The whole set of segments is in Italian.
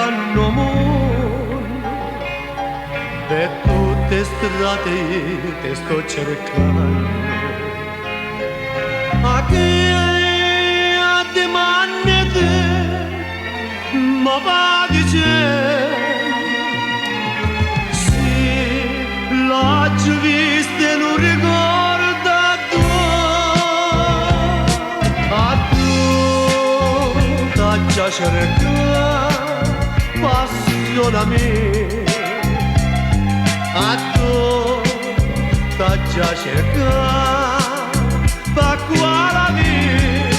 hanno mondo, per tutte strade io ti sto cercando. A che a domani te ma va dicendo, sì, l'ho vista e non ricorda tu, a tu t'ha già cercato, passione mia, a tu t'ha già cercato, pa' qua la vita,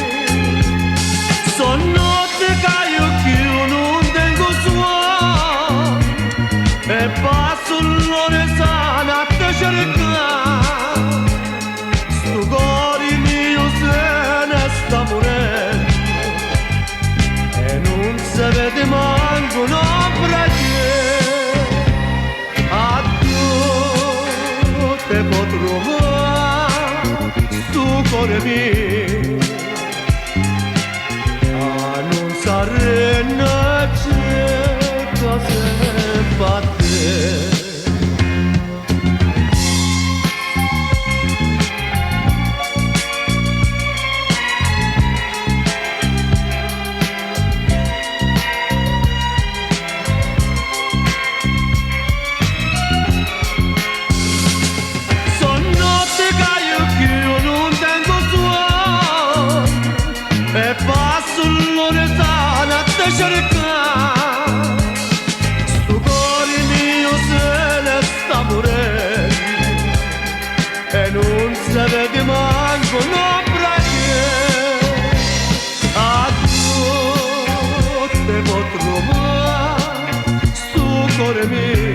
sono notte che io più non tengo suono, e passo l'ore sana a te cercare, sto cuore mio se ne sta morendo, e non si vede manco un'ombra che a tu te potrò trovare, sto cuore mio, a non sarà cerca sempre a te. Sono notte che io più non tengo suono, e passo l'ore sana a te cercare, sto cuore mio se ne sta morendo, e non si vede manco un'ombra che a tu te può trovare, sto cuore mio.